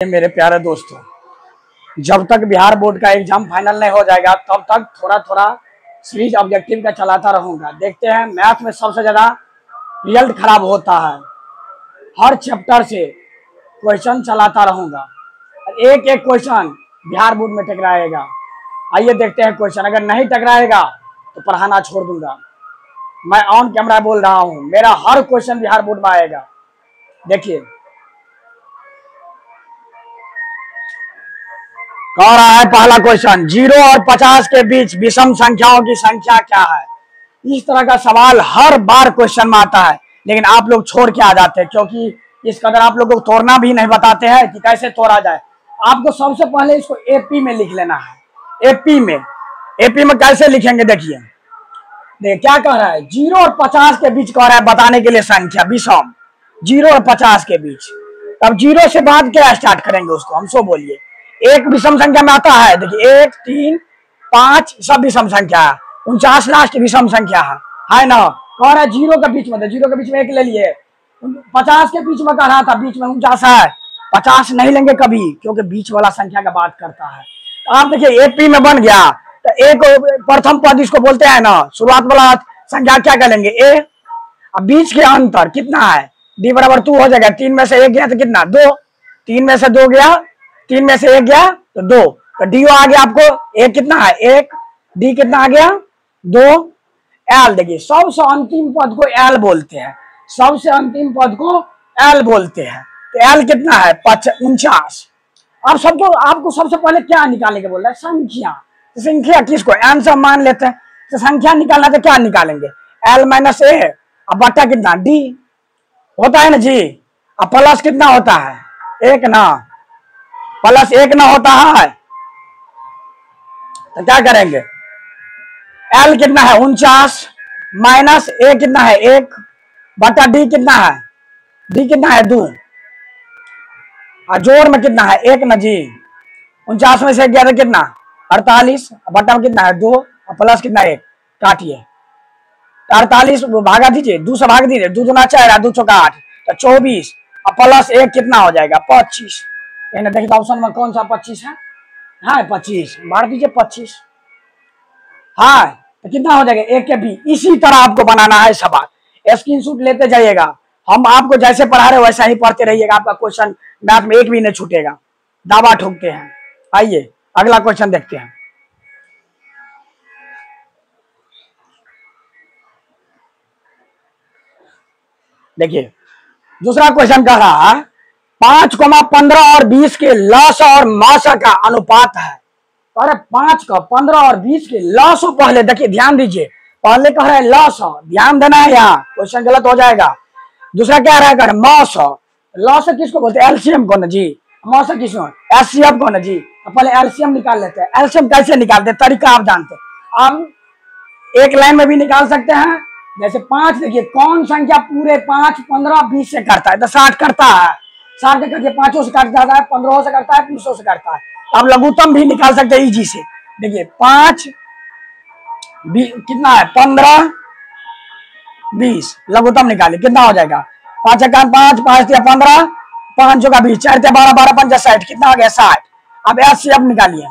मेरे प्यारे दोस्तों, जब तक बिहार बोर्ड का एग्जाम फाइनल नहीं हो जाएगा तब तक थोड़ा थोड़ा सीरीज ऑब्जेक्टिव का चलाता रहूंगा। देखते हैं, मैथ में सबसे ज्यादा रिजल्ट खराब होता है। हर चैप्टर से क्वेश्चन चलाता रहूंगा, एक एक क्वेश्चन बिहार बोर्ड में टकराएगा। आइए देखते हैं क्वेश्चन, अगर नहीं टकराएगा तो पढ़ाना छोड़ दूंगा। मैं ऑन कैमरा बोल रहा हूँ, मेरा हर क्वेश्चन बिहार बोर्ड में आएगा। देखिए कह रहा है पहला क्वेश्चन, 0 और 50 के बीच विषम संख्याओं की संख्या क्या है। इस तरह का सवाल हर बार क्वेश्चन में आता है, लेकिन आप लोग छोड़ के आ जाते हैं, क्योंकि इस कदर आप लोगों को तोड़ना भी नहीं बताते हैं कि कैसे तोड़ा जाए। आपको सबसे पहले इसको एपी में लिख लेना है। एपी में कैसे लिखेंगे, देखिए क्या कह रहा है, 0 और 50 के बीच कह रहा है बताने के लिए संख्या विषम, 0 और 50 के बीच। तब 0 से बाद क्या स्टार्ट करेंगे उसको, हमसे बोलिए। एक विषम संख्या में आता है, देखिए 1, 3, 5 सब विषम संख्या है। 49 लास्ट विषम संख्या है ना। कह रहा है 0 के बीच में, 0 के बीच में 1 ले लिए। 50 के बीच में कह रहा था, बीच में 49 है, 50 नहीं लेंगे कभी, क्योंकि बीच वाला संख्या का बात करता है। तो आप देखिए एपी में बन गया, तो एक प्रथम पद इसको बोलते हैं ना, शुरुआत वाला संख्या क्या करेंगे ए। अब बीच के अंतर कितना है, डी बराबर 2 हो जाएगा। 3 में से 1 गया तो कितना 2, 3 में से 2 गया, 3 में से 1 गया तो 2, तो डी आ गया आपको। एक कितना है 1, डी कितना आ गया 2। एल देखिए, सबसे अंतिम पद को एल बोलते हैं, सबसे अंतिम पद को एल बोलते हैं। तो एल कितना है 49। अब सबको आपको सबसे पहले क्या निकालने के बोल रहा है, संख्या। तो संख्या किसको एन से मान लेते हैं, तो संख्या निकालना तो क्या निकालेंगे, एल माइनस ए, अब बटा कितना डी होता है ना जी। अब प्लस कितना होता है 1 ना, प्लस 1 ना होता है, तो क्या करेंगे, एल कितना है 49 माइनस ए कितना है 1 बटा डी कितना है, डी कितना है 2, और जोड़ में कितना है 1 ना जी। 49 में से 1 गया तो कितना 48, बटा में कितना है 2, और प्लस कितना 1, काटिए 48 भागा दीजिए, 2 से भाग दीजिए, 2 दूना 4, 2 चौका 8, तो 24, और प्लस 1 कितना हो जाएगा 25। देखिए ऑप्शन में कौन सा 25 है, हाँ 25, मार दीजिए 25, हाँ तो कितना हो जाएगा 1 के बी। इसी तरह आपको बनाना है सवाल, स्क्रीनशॉट लेते जाइएगा। हम आपको जैसे पढ़ा रहे वैसा ही पढ़ते रहिएगा, आपका क्वेश्चन मैथ में एक भी नहीं छूटेगा, दावा ठोकते हैं। आइए अगला क्वेश्चन देखते हैं। देखिए दूसरा क्वेश्चन कह रहा है 5, 15 और 20 के लस और मस का अनुपात है। अरे 5 का 15 और 20 के लस, पहले देखिए ध्यान दीजिए, पहले कह रहा है लस, ध्यान देना है, यहाँ क्वेश्चन गलत हो जाएगा। दूसरा क्या रहा है मस, लस किसको बोलते हैं, एलसीएम को ना जी, मस किसको, एचसीएफ को ना जी। पहले एलसीएम निकाल लेते हैं। एलसीएम कैसे निकालते हैं, तरीका आप जानते हैं। अब एक लाइन में भी निकाल सकते हैं, जैसे 5 देखिए कौन संख्या पूरे 5, 15, 20 से करता है, तो 60 करता है, 60 के करके 5 से काट जाता है, 15 से करता है, 20 से करता है। अब लघुत्तम भी निकाल सकते हैं इजी से। देखिए 5 कितना है 15, 20, लघुत्तम निकालिए कितना हो जाएगा, 5 1 5, 5 3 15, 5 का 20, 4 3 12, 12 5 60, कितना हो गया 60। अब एचसीएफ निकालिए।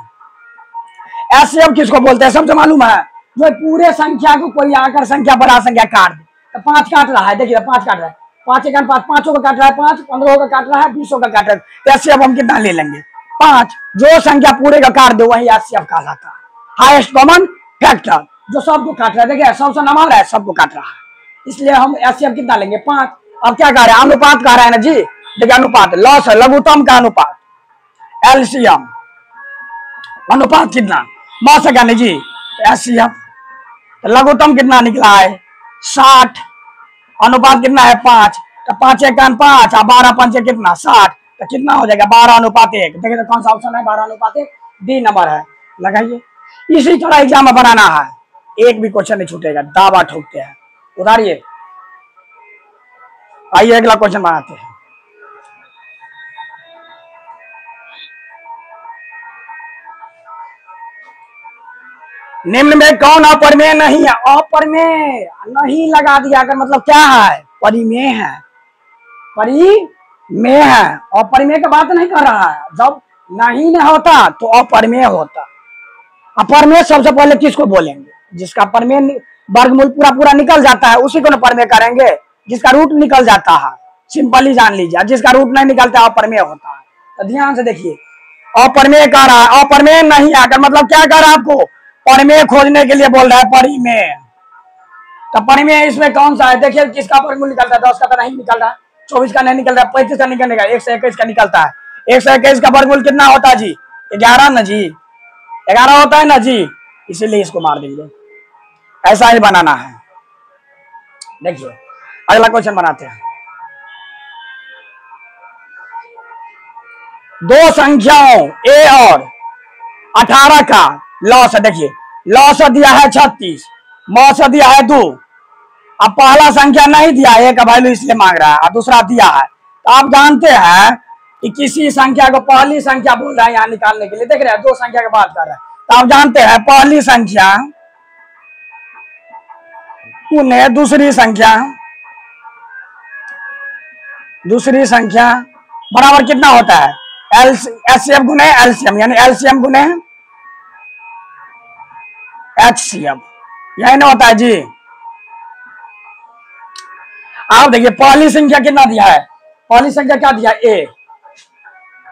एचसीएफ किसको बोलते हैं सबसे मालूम है, जो पूरे संख्या को कोई आकर संख्या बड़ा संख्या काट दे। तो 5 काट रहा है, देखिए 5 काट रहा है, 5 1 5, 5 का काट रहा है 5, 15 का काट रहा है, 20 का काट रहा है। तो एचसीएफ हम कितना ले लेंगे 5, जो संख्या पूरे का काट दे वही एचसीएफ कहलाता है, हाईएस्ट कॉमन फैक्टर, जो सबको काट रहा है। देखिए सबसे नंबर है, सबको काट रहा है, इसलिए हम एचसीएफ कितना लेंगे 5। अब क्या कह रहे हैं, अनुपात कह रहा है ना जी। देखिए अनुपात लॉस है, लघुत्तम का अनुपात, एलसीएम अनुपात कितना मौस का नहीं जी, एचसीएफ। लघुत्तम कितना निकला है 60, अनुपात कितना है 5, तो 5 1 5, 12 5 कितना 60, तो कितना हो जाएगा 12 अनुपात 1। देखिए तो कौन सा ऑप्शन है 12 अनुपात 1, डी नंबर है, लगाइए। इसी तरह एग्जाम में बनाना है, एक भी क्वेश्चन नहीं छूटेगा, दावा ठोकते हैं। उतारिए, आइए अगला क्वेश्चन बनाते हैं। निम्न में कौन अपरिमेय नहीं है, अपरिमेय नहीं लगा दिया अगर मतलब क्या है, परिमेय है, परिमेय में है, अपरिमेय का बात नहीं कर रहा है। जब नहीं न होता तो अपरिमेय होता। अपरिमेय सबसे पहले किसको बोलेंगे? जिसका परिमेय वर्गमूल पूरा पूरा निकल जाता है उसी को न परिमेय करेंगे। जिसका रूट निकल जाता है, सिंपली जान लीजिए, जिसका रूट नहीं निकलता अपरिमेय होता है। तो ध्यान से देखिए, अपरिमेय कह रहा है, अपरिमेय नहीं आकर मतलब क्या कह रहा है आपको? परिमेय खोजने के लिए बोल रहा है, परिमेय। तो परिमेय इसमें कौन सा है? देखिए किसका वर्गमूल निकलता है? 10 का तो नहीं निकल रहा, 24 का नहीं निकल रहा, 35 का निकलेगा, 121 का निकलता है। 121 का वर्गमूल कितना होता है जी? 11 ना जी, 11 होता है ना जी, इसीलिए इसको मार देंगे। ऐसा ही बनाना है। देखिए अगला क्वेश्चन बनाते हैं। दो संख्याओं a और 18 का लॉस है। देखिए लॉस दिया है 36, मौस दिया है 2। अब पहला संख्या नहीं दिया है, एक वैल्यू इसलिए मांग रहा है, और दूसरा दिया है। तो आप जानते हैं कि किसी संख्या को पहली संख्या बोल रहा है यहाँ निकालने के लिए। देख रहे हैं, दो संख्या की बात कर रहा है। तो आप जानते हैं पहली संख्या उन्हें दूसरी संख्या बराबर कितना होता है? एचसीएफ गुने एलसीएम, यानी एलसीएम गुने एचसीएफ, यही ना होता है जी। आप देखिए पहली संख्या कितना दिया है? पहली संख्या क्या दिया?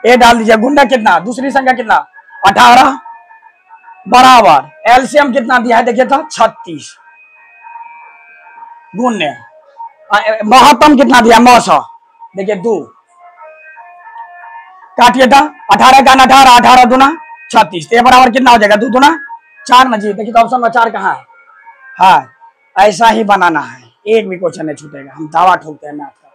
ए डाल दीजिए, गुना कितना? दूसरी संख्या कितना? 18 बराबर एलसीएम कितना दिया है? देखिए तो 36 गुने महत्तम कितना दिया? 900। देखिए 2 काटिए था, 18 का 18, 18 दूना 36, तो बराबर कितना हो जाएगा? 2 दूना 4 ना जी। देखिए तो ऑप्शन में 4 कहाँ है? हाँ, ऐसा ही बनाना है, एक भी क्वेश्चन नहीं छूटेगा, हम दावा ठोकते हैं मैथ का।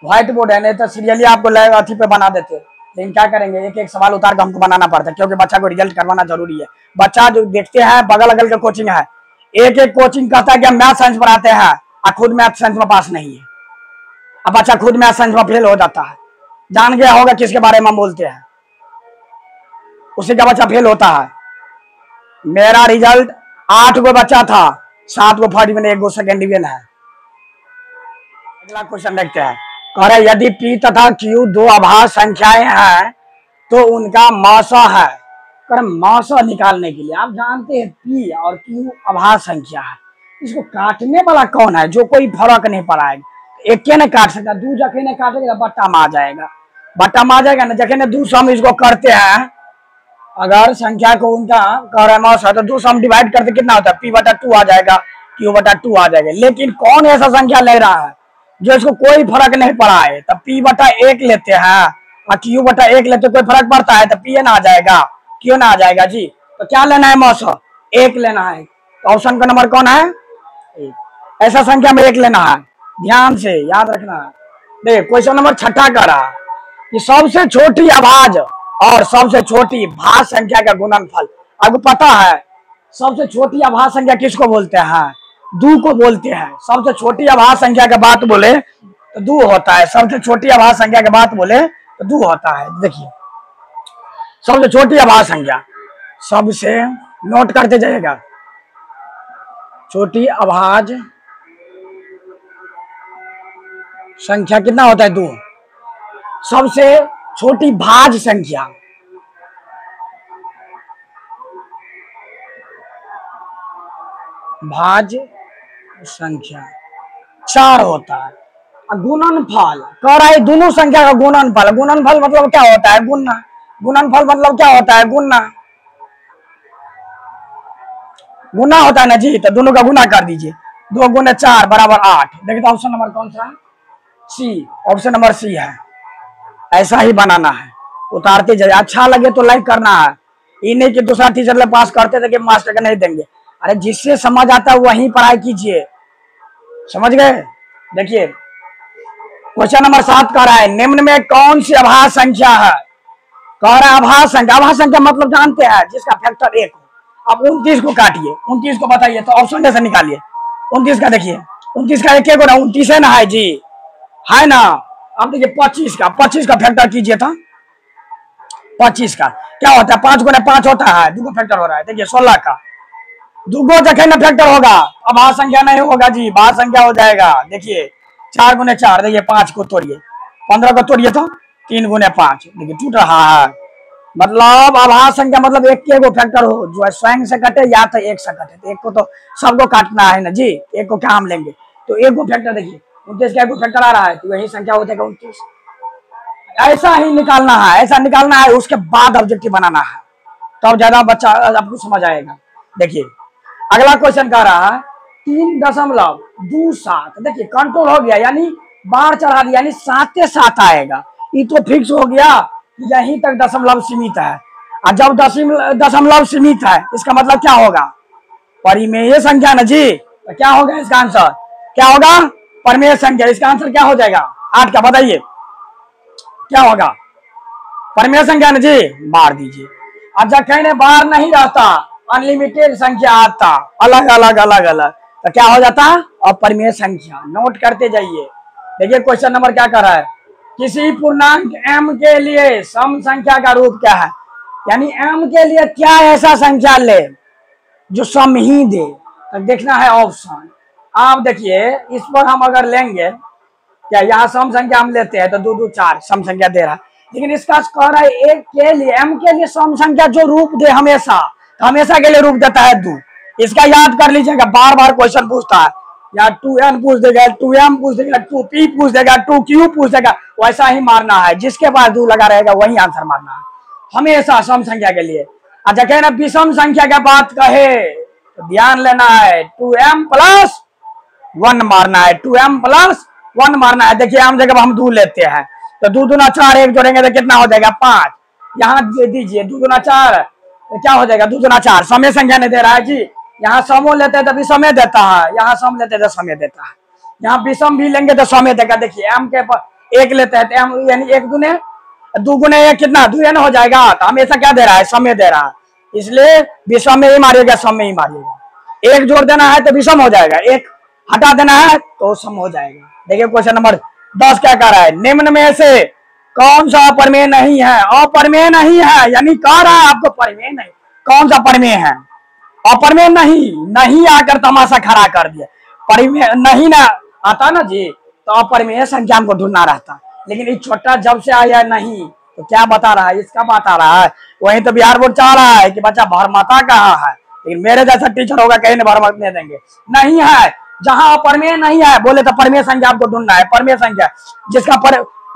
व्हाइट बोर्ड है, नहीं तो सीरियली आपको अथी पे बना देते, लेकिन क्या करेंगे, एक एक सवाल उतार कर हमको बनाना पड़ता है, क्योंकि बच्चा को रिजल्ट करवाना जरूरी है। बच्चा जो देखते हैं बगल अगल के कोचिंग है, एक एक कोचिंग कहता है कि हम मैथ साइंस पढ़ाते हैं, और खुद मैथ साइंस में पास नहीं है। अब बच्चा खुद मैथ साइंस में फेल हो जाता है, जान गया होगा किसके बारे में हम बोलते हैं, उसी का बच्चा फेल होता है। मेरा रिजल्ट 8 गो बच्चा था, 7 गो फर्स्ट डिवीजन, 1 गो सेकेंड डिवीजन है। अगला क्वेश्चन देखते हैं। कह रहे यदि P तथा Q दो अभाज्य संख्याएं हैं तो उनका मौसा है। कर मौसा निकालने के लिए आप जानते हैं P और Q अभाज्य संख्या है, इसको काटने वाला कौन है? जो कोई फर्क नहीं पड़ाएगा, एक ने काट सकता, दो जखे ने काटेगा बट्टा में आ जाएगा, बट्टा में आ जाएगा ना। जखे ने 2 सम इसको करते हैं, अगर संख्या को उनका कह रहा मौसा है तो 2 सम डिवाइड करते कितना होता है? P/2 आ जाएगा, Q/2 आ जाएगा। लेकिन कौन ऐसा संख्या ले रहा है जो इसको कोई फर्क नहीं पड़ा है? तब P/1 लेते हैं और Q/1 लेते, कोई फर्क पड़ता है तो P ना आ जाएगा, Q ना आ जाएगा जी। तो क्या लेना है? मौसा 1 लेना है। तो ऑप्शन का नंबर कौन है? ऐसा संख्या में 1 लेना है, ध्यान से याद रखना है। देख क्वेश्चन नंबर 6 का रहा कि सबसे छोटी अभाज्य और सबसे छोटी भाज्य संख्या का गुणनफल। आपको पता है सबसे छोटी अभाज्य संख्या किसको बोलते हैं? 2 को बोलते हैं। सबसे छोटी अभाज्य संख्या की बात बोले तो 2 होता है, सबसे छोटी अभाज्य संख्या की बात बोले तो 2 होता है। देखिए सबसे छोटी अभाज्य संख्या, सबसे नोट करते जाइएगा, छोटी अभाज्य संख्या कितना होता है? 2। सबसे छोटी भाज्य संख्या, भाज्य संख्या 4 होता है। गुणनफल कह रहा है दोनों संख्या का गुणनफल। गुणनफल मतलब क्या होता है? गुणना। गुणनफल मतलब क्या होता है? गुणना। गुना होता है ना जी, तो दोनों का गुना कर दीजिए, 2 गुने 4 बराबर 8। देखिए तो ऑप्शन नंबर कौन सा है? सी, ऑप्शन नंबर सी है। ऐसा ही बनाना है, उतारते जाइए। अच्छा लगे तो लाइक करना है, ये नहीं कि दूसरा टीचर ले पास करते थे कि मास्टर का नहीं देंगे। अरे जिससे समझ आता है वही पढ़ाई कीजिए, समझ गए? देखिए क्वेश्चन नंबर 7 कह रहा है निम्न में कौन सी अभाज्य संख्या है? कह रहा है अभाज्य संख्या। अभाज्य संख्या मतलब जानते हैं जिसका फैक्टर 1 हो। अब 29 को काटिए, 29 को बताइए, तो ऑप्शन से निकालिए। 29 का देखिए, 29 का एक हो ना, 29 है ना, है जी, है ना। अब देखिए 25 का फैक्टर कीजिए था। 25 का क्या होता है? 5 गुना 5 होता है, 2 का फैक्टर हो रहा है। देखिए 16 का 2 जगह ना फैक्टर होगा, अभाज्य संख्या नहीं होगा जी, भाज्य संख्या हो जाएगा। देखिए 4 गुने 4 देखिए 5 को तोड़िए, 15 को तोड़िए तो 3 गुने 5 देखिए टूट रहा है। मतलब आभाज्य संख्या मतलब एक के एगो फैक्टर हो जो स्वयं से कटे या तो एक से कटे, तो एक को तो सबको काटना है ना जी, एक को क्या हम लेंगे, तो एक को फैक्टर देखिए 29 का एक को फैक्टर आ रहा है तो वही संख्या हो जाएगा 29। ऐसा ही निकालना है, ऐसा निकालना है, उसके बाद ऑब्जेक्टिव बनाना है, तब तो ज्यादा बच्चा आपको समझ आएगा। देखिए अगला क्वेश्चन कह रहा है 3.27 देखिए कंट्रोल हो गया, यानी बार चढ़ा दिया, यानी 7 के साथ आएगा, ये तो फिक्स हो गया यहीं तक दशमलव सीमित है। और जब दशमलव सीमित है इसका मतलब क्या होगा, परिमेय संख्या ना जी, तो क्या होगा इसका आंसर, क्या होगा, परिमेय संख्या। इसका आंसर क्या हो जाएगा 8 का, बताइए क्या होगा, परिमेय संख्या ना जी, बार दीजिए। अब जब कहने बार नहीं रहता, अनलिमिटेड संख्या आता, अलग अलग अलग अलग, तो क्या हो जाता, अपरिमेय संख्या। नोट करते जाइए। देखिए क्वेश्चन नंबर क्या कर रहा है, किसी पूर्णांक m के लिए सम संख्या का रूप क्या है, यानी m के लिए क्या ऐसा संख्या ले जो सम ही दे, तो देखना है ऑप्शन। आप देखिए इस पर हम अगर लेंगे, क्या यहाँ सम संख्या हम लेते हैं तो 2 2 4 सम संख्या दे रहा है, लेकिन इसका कह रहा है एक के लिए m के लिए सम संख्या जो रूप दे हमेशा, तो हमेशा के लिए रूप देता है 2। इसका याद कर लीजिएगा, बार बार क्वेश्चन पूछता है, या 2n पूछ देगा, 2m पूछ देगा, 2p पूछ देगा, 2q पूछ देगा, वैसा ही मारना है, जिसके पास 2 लगा रहेगा वही आंसर मारना है हमेशा सम संख्या के लिए। अच्छा कहना विषम संख्या का बात कहे तो ध्यान लेना है, 2m प्लस 1 मारना है, 2m प्लस 1 मारना है। देखिए हम जगह हम 2 लेते हैं तो 2 दूना 4, एक जोड़ेंगे तो कितना हो जाएगा 5, यहाँ दीजिए 2 दूना 4 तो क्या हो जाएगा 2 दूना 4, समय संख्या नहीं दे रहा है जी, यहाँ समो लेते हैं तो भी समय देता है, यहाँ सम लेते हैं तो समय देता है, यहाँ विषम भी लेंगे तो समय देगा। देखिए m के एक लेते हैं तो m यानी 1 दूने 2 गुने 1 कितना 2n हो जाएगा, तो हमेशा क्या दे रहा है, समय दे रहा है, इसलिए विषम में ही मारिएगा, सम में ही मारिएगा। एक जोड़ देना है तो विषम हो जाएगा, एक हटा देना है तो सम हो जाएगा। देखिए क्वेश्चन नंबर 10 क्या कह रहा है, निम्न में से कौन सा अपरिमेय नहीं है, अपरिमेय नहीं है, यानी कह रहा है आपको परिमेय नहीं, कौन सा परिमेय है, अपरिमेय नहीं, नहीं आकर तमाशा खड़ा कर दिया, परिमेय नहीं ना आता ना जी, तो अपरिमेय संख्या हमको ढूंढना रहता, लेकिन ये छोटा जब से आया नहीं, तो क्या बता रहा है, इसका बता रहा है। वही तो बिहार बोर्ड चाह रहा है कि बच्चा भरमाता कहाँ है, लेकिन मेरे जैसा टीचर होगा कहीं भरमत नहीं देंगे, नहीं है, जहां अपरिमेय नहीं है बोले तो परिमेय संख्या आपको ढूंढना है, परिमेय संख्या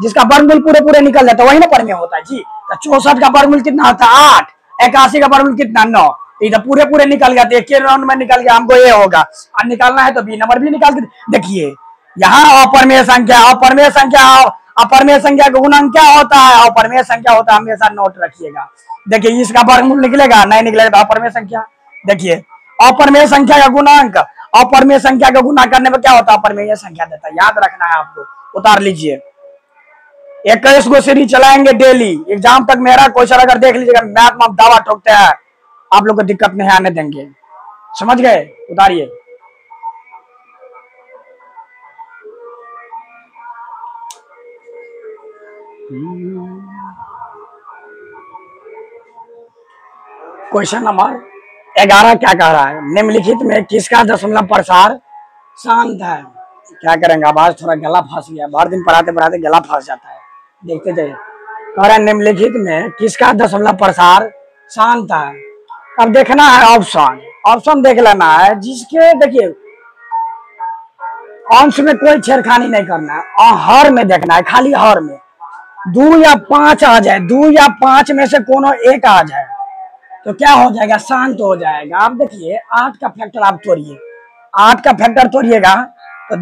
जिसका वर्गमूल पूरे पूरे निकल जाता है वही ना परिमेय होता है जी। तो 64 का वर्गमूल कितना होता है 8, 81 का वर्गमूल कितना 9, तो पूरे पूरे निकल गया, एक राउंड में निकल गया, हमको ये होगा, और निकालना है तो बी नंबर भी निकाल के देखिए। यहाँ अपरिमेय संख्या, अपरिमेय संख्या, अपरिमेय संख्या का गुणांक क्या होता है, अपरिमेय संख्या होता है, हमेशा नोट रखिएगा। देखिए इसका वर्गमूल निकलेगा, नहीं निकलेगा तो अपरिमेय संख्या। देखिए अपरिमेय संख्या का गुणांक, अपरिमेय संख्या का गुणा करने में क्या होता है, अपरिमेय संख्या देता है, याद रखना है आपको, उतार लीजिए। 21 को सीरीज चलाएंगे डेली, एग्जाम तक मेरा क्वेश्चन अगर देख लीजिएगा, मैथ में दावा ठोकते हैं, आप लोग को दिक्कत नहीं आने देंगे, समझ गए, उतारिए। क्वेश्चन नंबर 11 क्या कह रहा है, निम्नलिखित में किसका दशमलव प्रसार शांत है। क्या करेंगे, अब आज थोड़ा गला फंस गया, भर दिन पढ़ाते पढ़ाते गला फंस जाता है, देखते जाइए। कह रहा है निम्नलिखित में किसका दशमलव प्रसार शांत है। अब देखना है ऑप्शन, ऑप्शन देख लेना है, जिसके देखिए अंश में कोई छेड़खानी नहीं करना है, और हर में देखना है, खाली हर में 2 या 5 आ जाए, 2 या 5 में से कोनो एक आ जाए तो क्या हो जाएगा, शांत हो जाएगा। आप देखिए 8 का फैक्टर आप तोड़िए, 8 का फैक्टर तोड़िएगा तो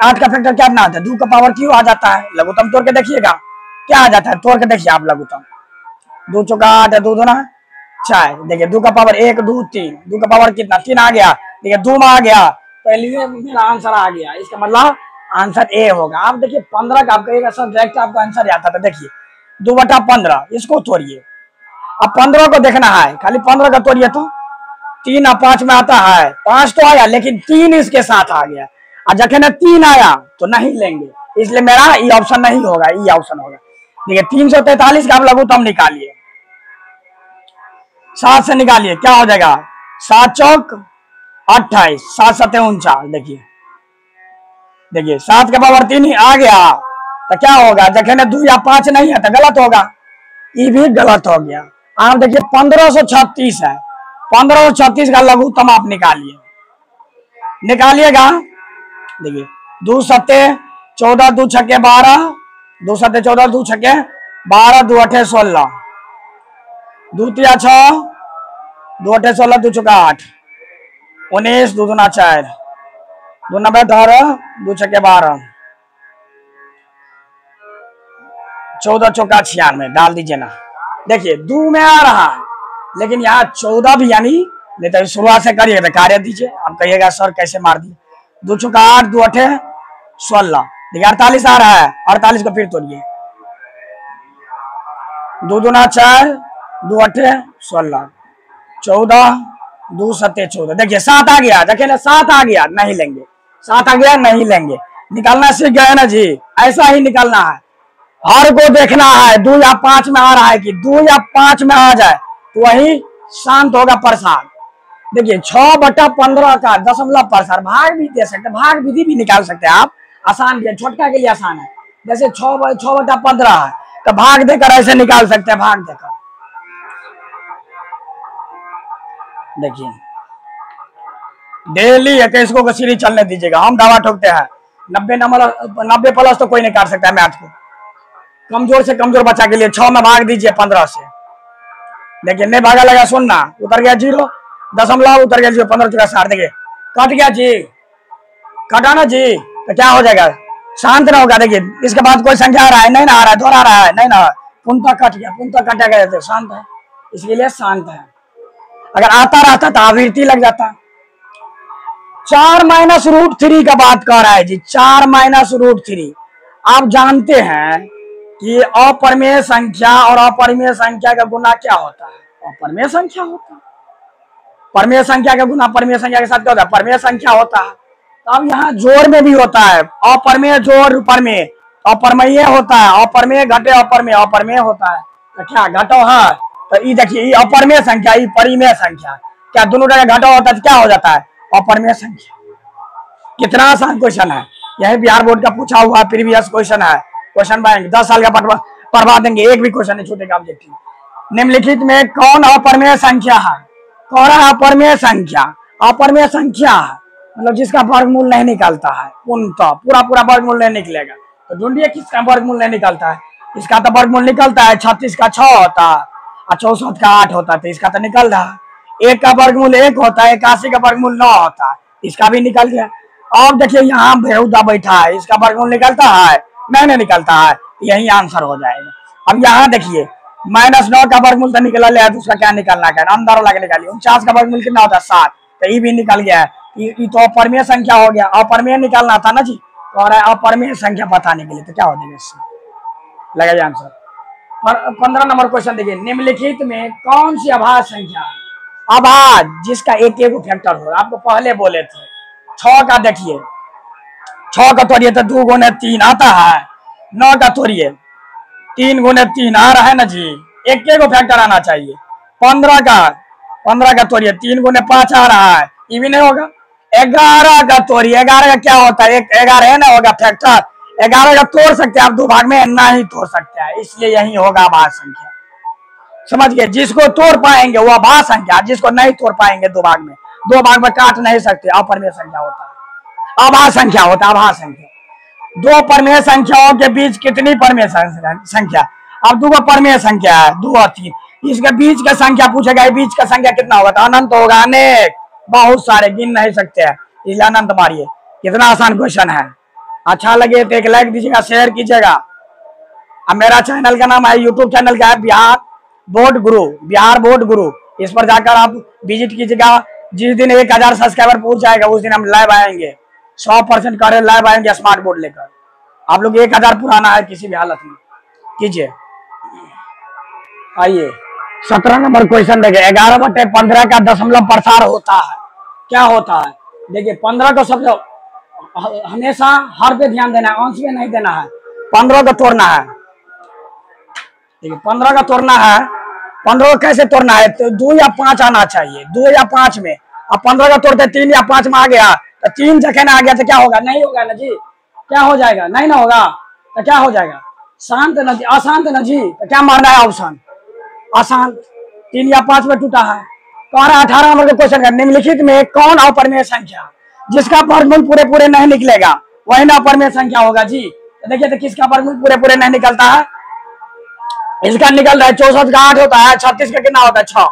8 का फैक्टर क्या आता है, 2 का पावर क्यों आ जाता है, लघुत्तम तोड़ के देखिएगा क्या आ जाता है, तोड़ के देखिए आप लघुत्तम, 2 चौका 8 है, 2 दूना 4, देखिए 2 का पावर 1 2 3, 2 का पावर कितना 3 आ गया, देखिए 2 में आ गया, पहले मेरा आंसर आ गया, इसका मतलब आंसर ए होगा। आप देखिए 15 का आपका एक डायरेक्ट आपका आंसर आता था, देखिए 2/15 इसको तोड़िए, अब 15 को देखना है, खाली 15 का तोड़िए तो 3 और 5 में आता है, 5 तो आया लेकिन 3 इसके साथ आ गया, और जखन 3 आया तो नहीं लेंगे, इसलिए मेरा ये ऑप्शन नहीं होगा, ये ऑप्शन होगा। देखिए 343 का आप लघुत्तम निकालिए, 7 से निकालिए क्या हो जाएगा, 7 चौक 28, 7 7 49, देखिए देखिए 7 के पावर 3 ही आ गया तो क्या होगा, जखने 2 या 5 नहीं है तो गलत होगा, ये भी गलत हो गया। आप देखिए 1536 है, 1536 का लघुत्तम आप निकालिए, निकालिएगा। देखिए 2 सत्ते 14, 2 छक्के 12, 2 सत्ते 14, 2 छक्के 12, 2 अठे 16, 2 तिया 6, 2 अठे 16, 2 चौका 8, 19, 2 दूना 4, 2 नब्बे 18, 2 छक्के 12, 14 चौका 96, डाल दीजिए ना। देखिए 2 में आ रहा है, लेकिन यहाँ 14 भी यानी नहीं तो शुरुआत से करिए तो कार्य दीजिए। आप कहिएगा सर कैसे मार दिए, 2 चौका 8, 2 अठे 16, देखिए 48 आ रहा है, 48 को फिर तोड़िए, 2 दूना 4, 2 अठे 16, 14, 2 सत्ते 14, देखिए 7 आ गया, देखिए ना 7 आ गया, नहीं लेंगे, 7 आ गया नहीं लेंगे, निकालना सीख गए ना जी, ऐसा ही निकालना है। हर को देखना है 2 या 5 में आ रहा है कि 2 या 5 में आ जाए तो वही शांत होगा प्रसाद। देखिए 6/15 का दशमलव प्रसार, भाग भी दे सकते, भाग विधि भी निकाल सकते हैं आप, आसान भी है, छोटका के लिए आसान है। जैसे 6/15 है तो भाग देकर ऐसे निकाल सकते हैं, भाग देकर। देखिए डेली 21 को सीरीज चलने दीजिएगा, हम दावा ठोकते हैं 90 प्लस तो कोई नहीं काट सकता है मैथ को। कमजोर से कमजोर बच्चा के लिए 6 में भाग दीजिए 15 से, देखिए नहीं भागा लगा, सुनना उतर गया 0 दशमलव, उतर गया 0, 15 चौका 60, देखिए कट गया जी, कटा ना जी, तो क्या हो जाएगा, शांत ना होगा। देखिए इसके बाद कोई संख्या आ रहा है, नहीं ना आ रहा है, दोहरा रहा है, नहीं ना, पुनः कट गया, पुनः कटा गया तो शांत है, इसके लिए शांत है। अगर आता रहता तो आवृत्ति लग जाता। 4 माइनस रूट 3 का बात कर रहा है जी, 4 माइनस रूट 3। आप जानते हैं कि अपरिमेय संख्या और अपरिमेय संख्या का गुना क्या होता है, अपरिमेय संख्या होता है। परिमेय संख्या का गुना परिमेय संख्या के साथ क्या होता है, परिमेय संख्या होता है। तो अब यहाँ जोड़ में भी होता है, अपरिमेय जोड़ परिमेय, अपरिमेय होता है, अपरिमेय घटे अपरिमेय, अपरिमेय होता है, तो क्या घटो है, तो ये देखिए ये अपरिमेय संख्या, ये परिमेय संख्या, क्या दोनों जगह घटो होता है तो क्या हो जाता है, अपरिमेय संख्या। कितना आसान क्वेश्चन है, यही बिहार बोर्ड का पूछा हुआ प्रीवियस क्वेश्चन है, क्वेश्चन बैंक 10 साल का पढ़वा देंगे, एक भी क्वेश्चन नहीं छूटेगा ऑब्जेक्टिव। निम्नलिखित में कौन अपरिमेय संख्या है, कौन है अपरिमेय संख्या, अपरिमेय संख्या है मतलब जिसका वर्गमूल नहीं निकलता है, पूर्णतः पूरा वर्गमूल नहीं निकलेगा, तो ढूंढिए किसका वर्गमूल नहीं निकलता है। इसका तो वर्गमूल निकलता है, 36 का 6 होता है और 64 का 8 होता है, तो इसका तो निकल रहा है। 1 का वर्गमूल 1 होता है, 81 का वर्गमूल 9 होता है, इसका भी निकल गया। और देखिए यहाँ बेहुदा बैठा है, इसका वर्गमूल निकलता है, नहीं निकलता है, यही आंसर हो जाएगा। अब यहाँ देखिए -9 का वर्गमूल तो निकला लिया, दूसरा क्या निकलना है, अंदर वाला निकालिए। 49 का वर्गमूल कितना होता है 7, तो ये भी निकल गया है, ये तो अपरिमेय संख्या हो गया, अपरिमेय निकालना था ना जी, और अपरिमेय संख्या बताने के लिए, तो क्या हो जाएगा इससे, लगाइए आंसर। 15 नंबर क्वेश्चन देखिए, निम्नलिखित में कौन सी अभाज्य संख्या है, अभाज्य जिसका एक फैक्टर हो, आपको पहले बोले थे। 6 का देखिए, 6 का तोड़िए तो 2 गुने 3 आता है, 9 का तोड़िए 3 गुने 3 आ रहा है ना जी, एक फैक्टर आना चाहिए। 15 का तोड़िए 3 गुने 5 आ रहा है, ये भी नहीं होगा। 11 का तोड़िए, 11 का क्या होता है, 11 है ना होगा फैक्टर, 11 का तोड़ सकते हैं आप 2 भाग में, ना ही तोड़ सकते हैं, इसलिए यही होगा अभाज्य संख्या। समझ गए, जिसको तोड़ पाएंगे वो अभाज्य संख्या, जिसको नहीं तोड़ पाएंगे 2 भाग में, 2 भाग में काट नहीं सकते, अपरिमेय संख्या होता है, अभाज्य संख्या होता है, अभाज्य संख्या। 2 परिमेय संख्याओं के बीच कितनी परिमेय संख्या, अब 2 परिमेय संख्या है 2 और 3, इसके बीच का संख्या पूछेगा, बीच का संख्या कितना होगा, तो अनंत होगा, अनेक, बहुत सारे, गिन नहीं सकते हैं, इसलिए अनंत मारिए। कितना आसान क्वेश्चन है। अच्छा लगे तो एक लाइक दीजिएगा, शेयर कीजिएगा। अब मेरा चैनल का नाम है, यूट्यूब चैनल का है बिहार बोर्ड गुरु, बिहार बोर्ड गुरु, इस पर जाकर आप विजिट कीजिएगा। जिस दिन 1000 सब्सक्राइबर पहुंच जाएगा उस दिन हम लाइव आएंगे, 100% करे लाइव आएंगे स्मार्ट बोर्ड लेकर। आप लोग 1000 पुराना है किसी भी हालत में कीजिए। आइए 17 नंबर क्वेश्चन देखिए, 11/15 का दशमलव प्रसार होता है, क्या होता है। देखिए 15 को सबसे हमेशा हर पे ध्यान देना है, अंश पे नहीं देना है। 15 को तोड़ना है, देखिए 15 का तोड़ना है, 15 को कैसे तोड़ना है, तो 2 या 5 आना चाहिए, 2 या 5 में। अब 15 का तोड़ते 3 या 5 में आ गया, तो 3 जगह ना आ गया तो क्या होगा, नहीं होगा ना जी, क्या हो जाएगा? नहीं ना होगा तो क्या हो जाएगा? शांत न अशांत न जी, तो क्या मारना है ऑप्शन? अशांत। 3 या 5 में टूटा है। कह रहा 18 नंबर का क्वेश्चन है, निम्नलिखित में कौन अपरिमेय संख्या जिसका वर्गमूल पूरे पूरे नहीं निकलेगा वही ना अपरिमेय संख्या होगा जी। तो देखिए तो किसका वर्गमूल पूरे पूरे नहीं निकलता है? इसका निकल रहा है 64 का 8 होता है, 36 का कितना होता है 6,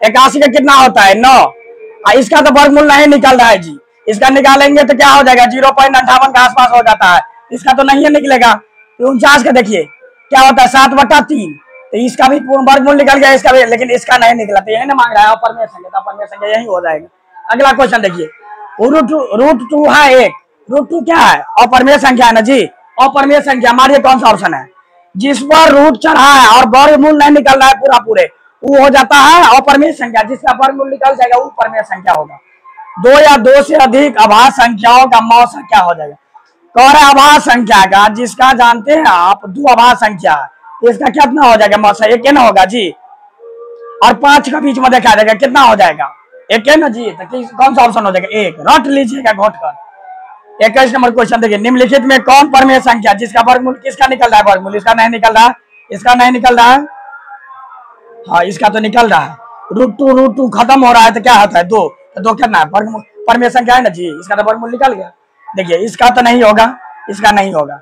81 का कितना होता है 9। इसका तो वर्गमूल नहीं निकल रहा है जी। इसका निकालेंगे तो क्या हो जाएगा? 0.58 के आसपास हो जाता है। इसका तो नहीं निकलेगा। 49 का देखिए क्या होता है 7/3, तो इसका भी वर्गमूल निकल गया, इसका भी, लेकिन इसका नहीं निकला। तो यही ना मांग रहा है अपरिमेय संख्या, तो अपरिमेय संख्या यही हो जाएगा। अगला क्वेश्चन देखिए, √2 है एक, √2 क्या है? अपरिमेय संख्या है ना जी। अपरिमेय संख्या मारिए कौन सा ऑप्शन है? जिस पर रूट चढ़ा है और वर्गमूल नहीं निकल रहा है पूरा पूरे, वो हो जाता है अपरिमेय संख्या। जिसका वर्गमूल निकल जाएगा वो परिमेय संख्या होगा। 2 या 2 से अधिक अभाज्य संख्याओं का मौसा क्या हो जाएगा? कह रहे अभाज्य संख्या का, जिसका जानते हैं आप 2 अभाज्य संख्या है, इसका कितना हो जाएगा मौसा? 1 ना होगा जी। और 5 का बीच में देखा जाएगा कितना हो जाएगा? 1 है ना जी। तो कौन सा ऑप्शन हो जाएगा? 1 रट लीजिएगा घोट कर। 21 नंबर क्वेश्चन देखिए, निम्नलिखित में कौन परिमेय संख्या जिसका वर्गमूल किसका निकल रहा है? वर्गमूल इसका नहीं निकल रहा है, इसका नहीं निकल रहा है। हाँ इसका तो निकल रहा है। √2 खत्म हो रहा है तो क्या होता है? 2, तो 2 कितना है? वर्गमूल परिमेय संख्या है ना जी। इसका तो वर्गमूल निकल गया। देखिए इसका तो नहीं होगा, इसका नहीं होगा,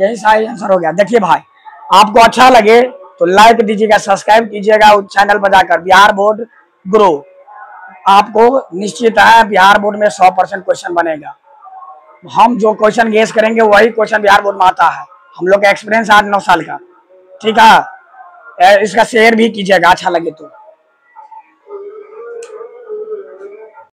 यही सही आंसर हो गया। देखिए भाई, आपको अच्छा लगे तो लाइक दीजिएगा, सब्सक्राइब कीजिएगा उस चैनल पर जाकर, बिहार बोर्ड गुरु। आपको निश्चित है बिहार बोर्ड में 100% क्वेश्चन बनेगा। हम जो क्वेश्चन गेस करेंगे वही क्वेश्चन बिहार बोर्ड में आता है। हम लोग का एक्सपीरियंस 8-9 साल का। ठीक है, इसका शेयर भी कीजिएगा अच्छा लगे तो।